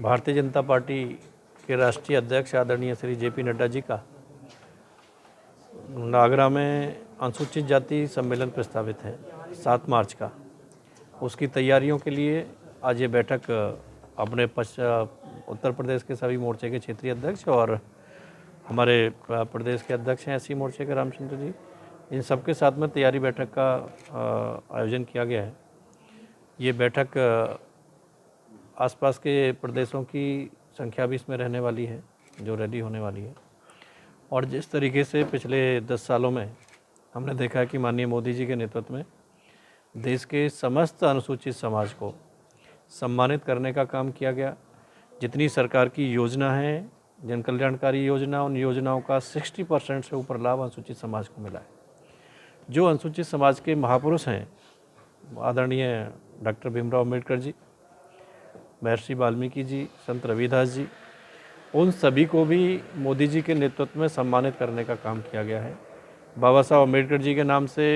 Bharatiya Janata party के राष्ट्रीय अध्यक्ष आदरणीय श्री जेपी नड्डा जी का नागरा में अनुसूचित जाति सम्मेलन प्रस्तावित है 7 मार्च का। उसकी तैयारियों के लिए आज ये बैठक अपने उत्तर प्रदेश के सभी मोर्चे के क्षेत्रीय अध्यक्ष और हमारे प्रदेश के अध्यक्ष हैं एससी मोर्चे के रामचंद्र जी, इन सबके साथ में तैयारी बैठक का आयोजन किया गया है। ये बैठक आसपास के प्रदेशों की संख्या भी इसमें रहने वाली है जो रेडी होने वाली है। और जिस तरीके से पिछले 10 सालों में हमने देखा है कि माननीय मोदी जी के नेतृत्व में देश के समस्त अनुसूचित समाज को सम्मानित करने का काम किया गया। जितनी सरकार की योजना है, जन कल्याणकारी योजना, उन योजनाओं का 60% से ऊपर लाभ अनुसूचित समाज को मिला है। जो अनुसूचित समाज के महापुरुष हैं आदरणीय डॉक्टर भीमराव अम्बेडकर जी, महर्षि वाल्मीकि जी, संत रविदास जी, उन सभी को भी मोदी जी के नेतृत्व में सम्मानित करने का काम किया गया है। बाबा साहब अम्बेडकर जी के नाम से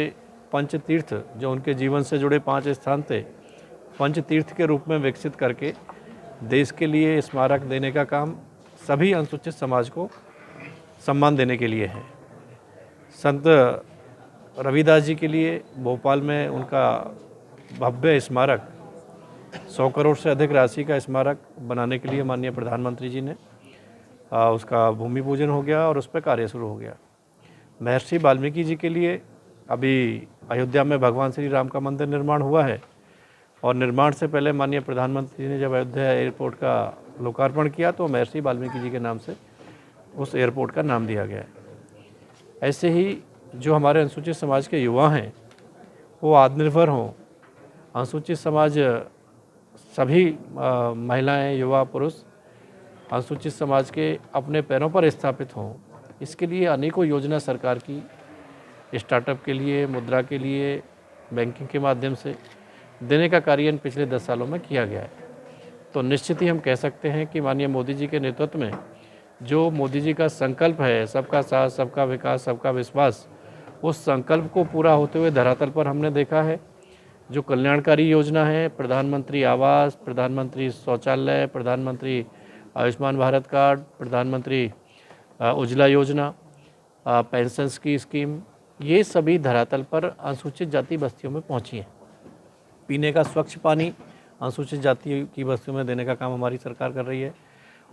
पंचतीर्थ, जो उनके जीवन से जुड़े 5 स्थान थे, पंचतीर्थ के रूप में विकसित करके देश के लिए स्मारक देने का काम सभी अनुसूचित समाज को सम्मान देने के लिए है। संत रविदास जी के लिए भोपाल में उनका भव्य स्मारक 100 करोड़ से अधिक राशि का स्मारक बनाने के लिए माननीय प्रधानमंत्री जी ने उसका भूमि पूजन हो गया और उस पर कार्य शुरू हो गया। महर्षि वाल्मीकि जी के लिए अभी अयोध्या में भगवान श्री राम का मंदिर निर्माण हुआ है और निर्माण से पहले माननीय प्रधानमंत्री ने जब अयोध्या एयरपोर्ट का लोकार्पण किया तो महर्षि वाल्मीकि जी के नाम से उस एयरपोर्ट का नाम दिया गया है। ऐसे ही जो हमारे अनुसूचित समाज के युवा हैं वो आत्मनिर्भर हों, अनुसूचित समाज सभी महिलाएं, युवा, पुरुष अनुसूचित समाज के अपने पैरों पर स्थापित हों, इसके लिए अनेकों योजना सरकार की स्टार्टअप के लिए, मुद्रा के लिए, बैंकिंग के माध्यम से देने का कार्य इन पिछले 10 सालों में किया गया है। तो निश्चित ही हम कह सकते हैं कि माननीय मोदी जी के नेतृत्व में जो मोदी जी का संकल्प है, सबका साथ, सबका विकास, सबका विश्वास, उस संकल्प को पूरा होते हुए धरातल पर हमने देखा है। जो कल्याणकारी योजना है, प्रधानमंत्री आवास, प्रधानमंत्री शौचालय, प्रधानमंत्री आयुष्मान भारत कार्ड, प्रधानमंत्री उज्ज्वला योजना, पेंशन्स की स्कीम, ये सभी धरातल पर अनुसूचित जाति बस्तियों में पहुंची हैं। पीने का स्वच्छ पानी अनुसूचित जाति की बस्तियों में देने का काम हमारी सरकार कर रही है।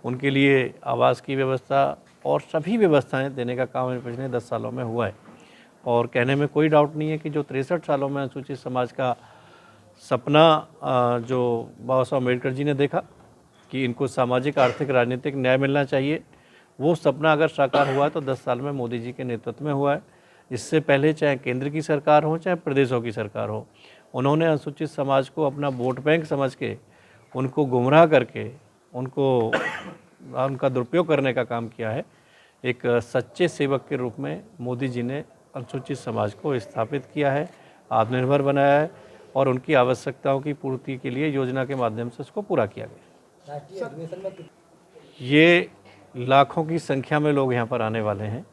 उनके लिए आवास की व्यवस्था और सभी व्यवस्थाएं देने का काम पिछले 10 सालों में हुआ है। और कहने में कोई डाउट नहीं है कि जो 63 सालों में अनुसूचित समाज का सपना जो बाबा साहब अम्बेडकर जी ने देखा कि इनको सामाजिक, आर्थिक, राजनीतिक न्याय मिलना चाहिए, वो सपना अगर साकार हुआ है तो 10 साल में मोदी जी के नेतृत्व में हुआ है। इससे पहले चाहे केंद्र की सरकार हो, चाहे प्रदेशों की सरकार हो, उन्होंने अनुसूचित समाज को अपना वोट बैंक समझ के उनको गुमराह करके उनका दुरुपयोग करने का काम किया है। एक सच्चे सेवक के रूप में मोदी जी ने अनुसूचित समाज को स्थापित किया है, आत्मनिर्भर बनाया है और उनकी आवश्यकताओं की पूर्ति के लिए योजना के माध्यम से उसको पूरा किया गया। ये लाखों की संख्या में लोग यहाँ पर आने वाले हैं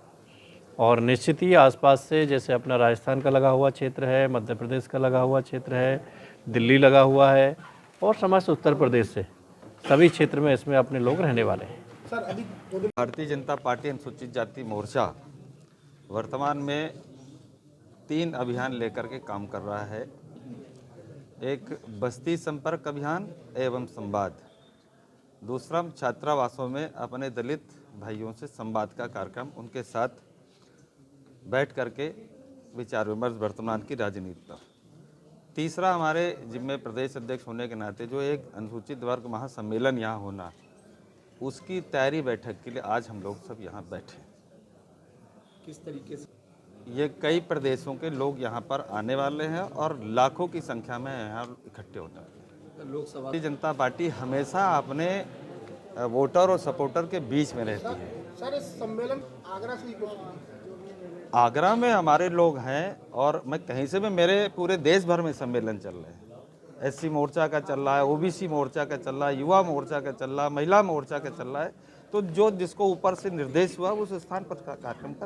और निश्चित ही आसपास से, जैसे अपना राजस्थान का लगा हुआ क्षेत्र है, मध्य प्रदेश का लगा हुआ क्षेत्र है, दिल्ली लगा हुआ है और समस्त उत्तर प्रदेश से सभी क्षेत्र में इसमें अपने लोग रहने वाले हैं। भारतीय जनता पार्टी अनुसूचित जाति मोर्चा वर्तमान में 3 अभियान लेकर के काम कर रहा है। एक बस्ती संपर्क अभियान एवं संवाद, दूसरा छात्रावासों में अपने दलित भाइयों से संवाद का कार्यक्रम, उनके साथ बैठ करके विचार विमर्श वर्तमान की राजनीति पर। तीसरा हमारे जिम्मे प्रदेश अध्यक्ष होने के नाते जो एक अनुसूचित वर्ग महासम्मेलन यहाँ होना, उसकी तैयारी बैठक के लिए आज हम लोग सब यहाँ बैठे। किस तरीके से ये कई प्रदेशों के लोग यहाँ पर आने वाले हैं और लाखों की संख्या में यहाँ इकट्ठे होने वाले हैं। लोकसभा भारतीय जनता पार्टी हमेशा अपने वोटर और सपोर्टर के बीच में रहती है। सर, इस सम्मेलन आगरा से ही आगरा में हमारे लोग हैं और मैं कहीं से भी, मेरे पूरे देश भर में सम्मेलन चल रहे हैं। एससी मोर्चा का चल रहा है, ओबीसी मोर्चा का चल रहा है, युवा मोर्चा का चल रहा है, महिला मोर्चा का चल रहा है। तो जो जिसको ऊपर से निर्देश हुआ उस स्थान पर कार्यक्रम कर